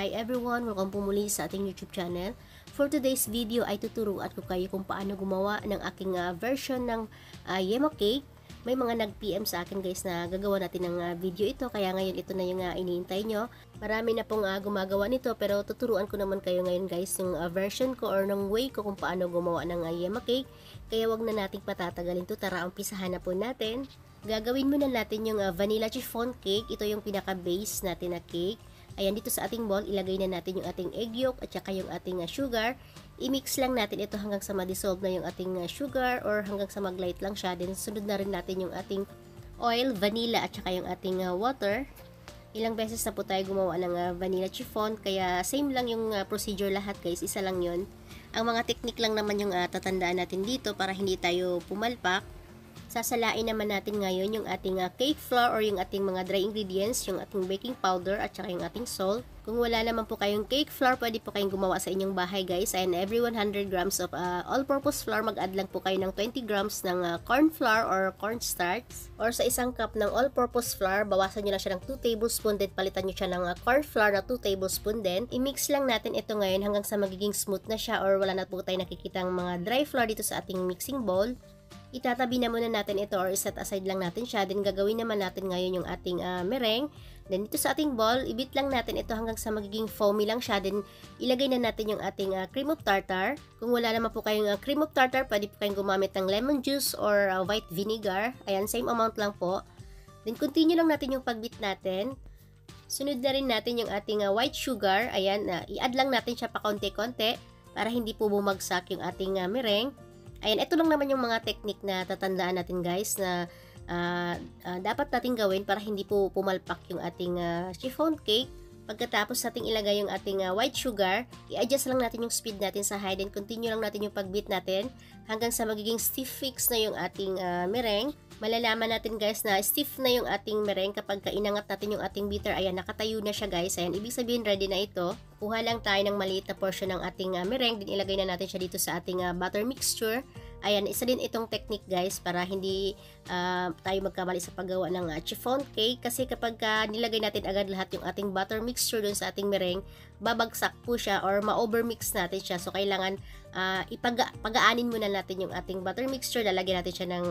Hi everyone! Welcome po muli sa ating YouTube channel. For today's video ay tuturuan ko kayo kung paano gumawa ng aking version ng yema cake. May mga nag-PM sa akin guys na gagawa natin ng video ito, kaya ngayon ito na yung iniintay nyo. Marami na pong gumagawa nito, pero tuturuan ko naman kayo ngayon guys yung version ko or ng way ko kung paano gumawa ng yema cake. Kaya wag na nating patatagalin to, tara umpisahan na po natin. Gagawin muna natin yung vanilla chiffon cake. Ito yung pinaka-base natin na cake. Ayan, dito sa ating bowl, ilagay na natin yung ating egg yolk at saka yung ating sugar. I-mix lang natin ito hanggang sa ma-dissolve na yung ating sugar or hanggang sa mag-light lang siya. Then, sunod na rin natin yung ating oil, vanilla at saka yung ating water. Ilang beses na po tayo gumawa ng vanilla chiffon, kaya same lang yung procedure lahat guys, isa lang yun. Ang mga technique lang naman yung tatandaan natin dito para hindi tayo pumalpak. Sasalain naman natin ngayon yung ating cake flour or yung ating mga dry ingredients, yung ating baking powder at saka yung ating salt. Kung wala naman po kayong cake flour, pwede po kayong gumawa sa inyong bahay guys. And every 100 grams of all-purpose flour, mag-add lang po kayo ng 20 grams ng corn flour or cornstarch. Or sa isang cup ng all-purpose flour, bawasan nyo lang siya ng 2 tablespoon, then palitan nyo siya ng corn flour na 2 tablespoon din. I-mix lang natin ito ngayon hanggang sa magiging smooth na siya or wala na po tayo nakikitang mga dry flour dito sa ating mixing bowl. Itatabi na muna natin ito or set aside lang natin siya. Then gagawin naman natin ngayon yung ating meringue. Then dito sa ating bowl, ibit lang natin ito hanggang sa magiging foamy lang siya. Then ilagay na natin yung ating cream of tartar. Kung wala naman po kayong cream of tartar, pwede po kayong gumamit ng lemon juice or white vinegar. Ayan, same amount lang po. Then continue lang natin yung pagbit natin. Sunod na rin natin yung ating white sugar. Ayan, i-add lang natin siya pa konti-konti para hindi po bumagsak yung ating meringue. Ayan, ito lang naman yung mga technique na tatandaan natin guys na dapat natin gawin para hindi po pumalpak yung ating chiffon cake. Pagkatapos natin ilagay yung ating white sugar, i-adjust lang natin yung speed natin sa high, then continue lang natin yung pagbit natin hanggang sa magiging stiff fix na yung ating meringue. Malalaman natin guys na stiff na yung ating meringue kapag inangat natin yung ating beater. Ayan, nakatayo na siya guys. Ayan, ibig sabihin ready na ito. Kuha lang tayo ng maliit na portion ng ating meringue, din ilagay na natin siya dito sa ating butter mixture. Ayan, isa din itong technique guys para hindi tayo magkamali sa paggawa ng chiffon cake. Kasi kapag nilagay natin agad lahat yung ating butter mixture dun sa ating meringue, babagsak po siya or ma-overmix natin siya. So, kailangan pagaanin muna natin yung ating butter mixture. Lalagyan natin siya ng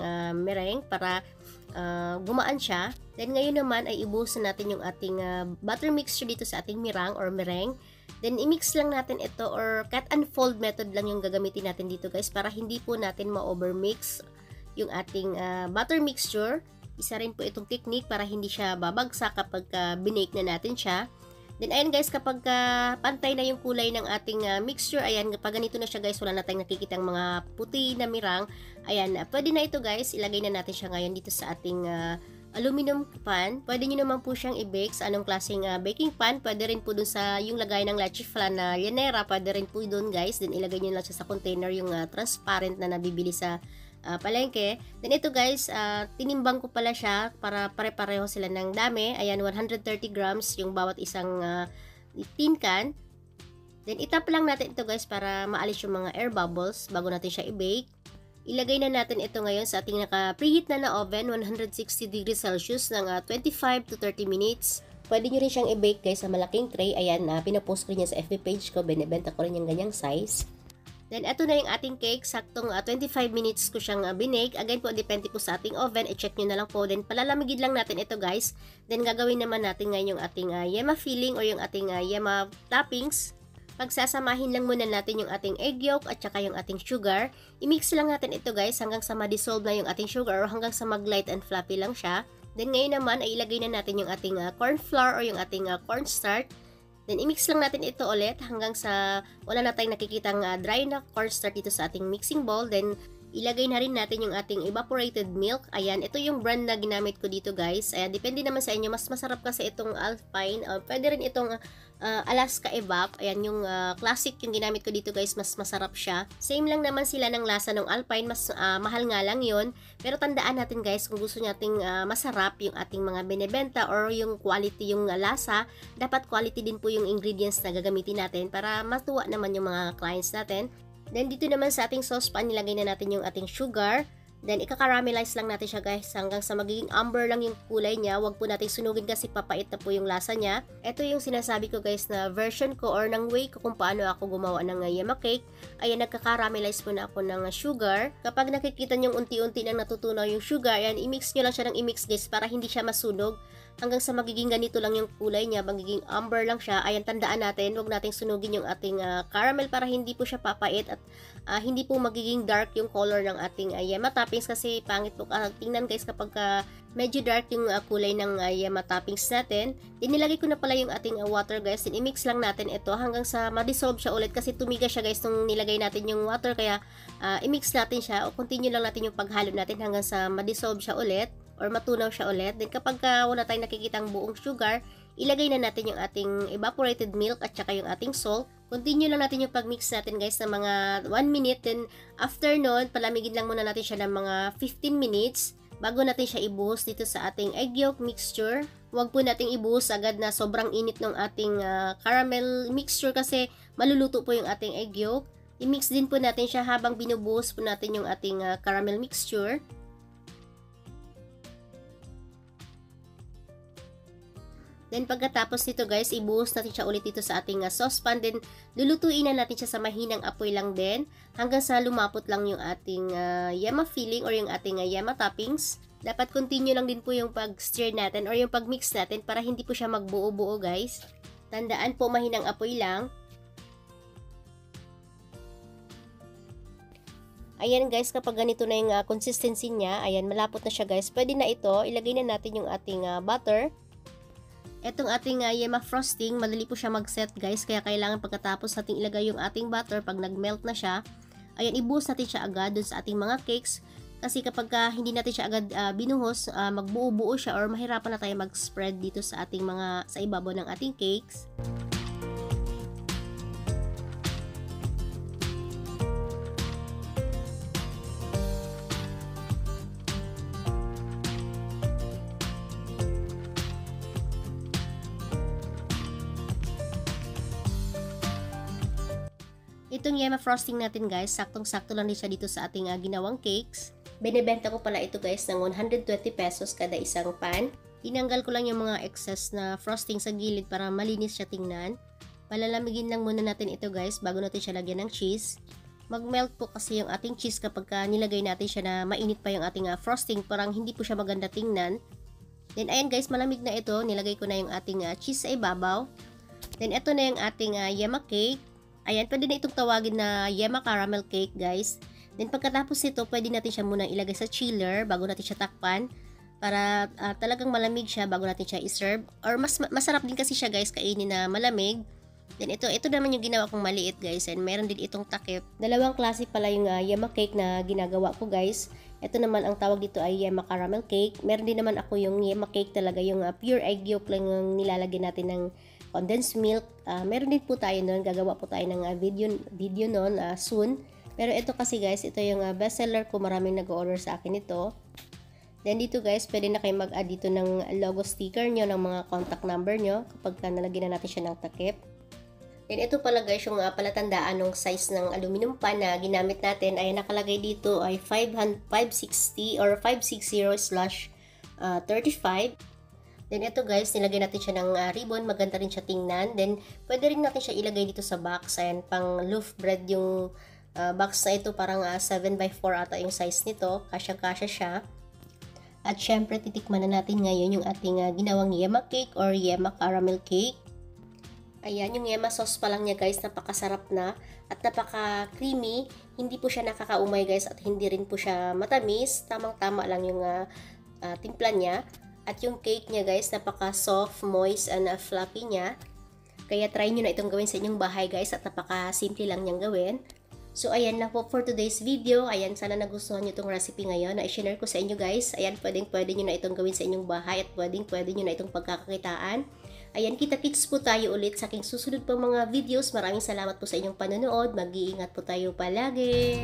meringue para gumaan siya. Then, ngayon naman ay ibuhusan natin yung ating butter mixture dito sa ating meringue or meringue. Then, i-mix lang natin ito or cut and fold method lang yung gagamitin natin dito guys para hindi po natin ma-overmix yung ating butter mixture. Isa rin po itong technique para hindi siya babagsak kapag binake na natin siya. Then, ayan guys, kapag pantay na yung kulay ng ating mixture, ayan, kapag ganito na siya guys, wala na tayong nakikitang mga puti na mirang. Ayan, pwede na ito guys, ilagay na natin siya ngayon dito sa ating aluminum pan. Pwede nyo naman po siyang i-bake sa anong klaseng baking pan. Pwede rin po dun sa yung lagay ng leche flan na llanera. Pwede rin po dun guys. Then ilagay nyo lang siya sa container yung transparent na nabibili sa palengke. Then ito guys, tinimbang ko pala siya para pare-pareho sila ng dami. Ayan, 130 grams yung bawat isang tin can. Then itap lang natin ito guys para maalis yung mga air bubbles bago natin siya i-bake. Ilagay na natin ito ngayon sa ating naka-preheat na oven, 160 degrees Celsius ng 25 to 30 minutes. Pwede nyo rin siyang i-bake guys sa malaking tray. Ayan, pinapost ko rin yan sa FB page ko. Binibenta ko rin yung ganyang size. Then, ito na yung ating cake. Saktong 25 minutes ko siyang binake. Again po, depende po sa ating oven. I-check nyo na lang po. Then, palalamigin lang natin ito guys. Then, gagawin naman natin ngayon yung ating yema filling or yung ating yema toppings. Pagsasamahin lang muna natin yung ating egg yolk at saka yung ating sugar. I-mix lang natin ito guys hanggang sa ma-dissolve na yung ating sugar or hanggang sa mag-light and fluffy lang siya. Then ngayon naman ay ilagay na natin yung ating corn flour or yung ating cornstarch. Then i-mix lang natin ito ulit hanggang sa wala na tayong nakikitang dry na cornstarch dito sa ating mixing bowl. Then ilagay na rin natin yung ating evaporated milk. Ayan, ito yung brand na ginamit ko dito guys. Ayan, depende naman sa inyo. Mas masarap kasi itong Alpine. Pwede rin itong Alaska Evap. Ayan, yung classic yung ginamit ko dito guys. Mas masarap siya. Same lang naman sila ng lasa ng Alpine. Mas mahal nga lang yun. Pero tandaan natin guys, kung gusto nating masarap yung ating mga binebenta or yung quality yung lasa, dapat quality din po yung ingredients na gagamitin natin para matuwa naman yung mga clients natin. Then, dito naman sa ating saucepan, nilagay na natin yung ating sugar. Then, ika-caramelize lang natin siya guys hanggang sa magiging amber lang yung kulay niya. Huwag po natin sunugin kasi papait na po yung lasa niya. Ito yung sinasabi ko guys na version ko or ng way ko kung paano ako gumawa ng yema cake. Ayan, nagka-caramelize po na ako ng sugar. Kapag nakikita nyo unti-unti nang natutunaw yung sugar, ayan, i-mix nyo lang siya ng i-mix guys para hindi siya masunog. Hanggang sa magiging ganito lang yung kulay niya, magiging amber lang siya. Ayan, tandaan natin, huwag nating sunugin yung ating caramel para hindi po siya papait at hindi po magiging dark yung color ng ating yema toppings kasi pangit po tingnan guys kapag medyo dark yung kulay ng yema toppings natin. Dinilagay ko na pala yung ating water guys, then i-mix lang natin ito hanggang sa ma-dissolve siya ulit kasi tumigas siya guys nung nilagay natin yung water, kaya i-mix natin siya o continue lang natin yung paghalo natin hanggang sa ma-dissolve siya ulit or matunaw siya ulit. Then kapag wala tayong nakikitang buong sugar, ilagay na natin yung ating evaporated milk at saka yung ating salt. Continue lang natin yung pag-mix natin guys ng mga 1 minute. Then after nun, palamigin lang muna natin siya ng mga 15 minutes bago natin siya ibuhos dito sa ating egg yolk mixture. Huwag po nating ibuhos agad na sobrang init ng ating caramel mixture kasi maluluto po yung ating egg yolk. I-mix din po natin siya habang binubuhos po natin yung ating caramel mixture. Then pagkatapos nito guys, ibuhos natin siya ulit dito sa ating saucepan. Then lulutuin na natin siya sa mahinang apoy lang din hanggang sa lumapot lang yung ating yema filling or yung ating yema toppings. Dapat continue lang din po yung pag-stir natin or yung pag-mix natin para hindi po siya magbuo-buo guys. Tandaan po, mahinang apoy lang. Ayan guys, kapag ganito na yung consistency niya, ayan, malapot na siya guys. Pwede na ito, ilagay na natin yung ating butter. Etong ating yema frosting, madali po siya mag-set guys, kaya kailangan pagkatapos natin ilagay yung ating butter, pag nag-melt na siya, ayan, ibuhos natin siya agad dun sa ating mga cakes. Kasi kapag hindi natin siya agad binuhos, magbuo-buo siya or mahirapan na tayo mag-spread dito sa ating sa ibabaw ng ating cakes. Itong yema frosting natin guys, saktong-sakto lang din siya dito sa ating ginawang cakes. Binebenta ko pala ito guys ng 120 pesos kada isang pan. Tinanggal ko lang yung mga excess na frosting sa gilid para malinis siya tingnan. Palalamigin lang muna natin ito guys bago natin siya lagyan ng cheese. Mag-melt po kasi yung ating cheese kapag nilagay natin siya na mainit pa yung ating frosting, parang hindi po siya maganda tingnan. Then ayan guys, malamig na ito, nilagay ko na yung ating cheese sa ibabaw. Then ito na yung ating yema cake. Ayan, pwede na itong tawagin na yema caramel cake guys. Then pagkatapos nito, pwede natin siya muna ilagay sa chiller bago natin siya takpan para talagang malamig siya bago natin siya i-serve. Or masarap din kasi siya guys kainin na malamig. Then ito naman yung ginawa kong maliit guys, and meron din itong takip. Dalawang klase pala yung yema cake na ginagawa ko guys. Ito naman ang tawag dito ay yema caramel cake. Meron din naman ako yung yema cake talaga, yung pure egg yolk lang yung nilalagyan natin ng condensed milk. Meron din po tayo noon, gagawa po tayo ng video noon soon. Pero ito kasi guys, ito yung bestseller ko, maraming nag-order sa akin ito. Then dito guys, pwede na kayo mag-add dito ng logo sticker nyo, ng mga contact number nyo kapag nalagyan na natin siya ng takip. Then ito pala guys, yung palatandaan ng size ng aluminum pan na ginamit natin ay nakalagay dito ay 560 or 560/35. Then ito guys, nilagay natin siya ng ribbon, maganda rin siya tingnan. Then pwede rin natin siya ilagay dito sa box. Ayan, pang loaf bread yung box na ito, parang 7x4 ata yung size nito. Kasya-kasya siya. At syempre, titikman na natin ngayon yung ating ginawang yema cake or yema caramel cake. Ayan, yung yema sauce pa lang niya guys, napakasarap na at napaka-creamy. Hindi po siya nakakaumay guys at hindi rin po siya matamis. Tamang-tama lang yung timpla niya. At yung cake niya guys, napaka-soft, moist, and fluffy niya. Kaya try nyo na itong gawin sa inyong bahay guys at napaka-simple lang niyang gawin. So ayan lang po for today's video. Ayan, sana nagustuhan nyo itong recipe ngayon na i-share ko sa inyo guys. Ayan, pwede nyo na itong gawin sa inyong bahay at pwede nyo na itong pagkakakitaan. Ayan, kita-kits po tayo ulit sa aking susunod pang mga videos. Maraming salamat po sa inyong panonood. Mag-iingat po tayo palagi.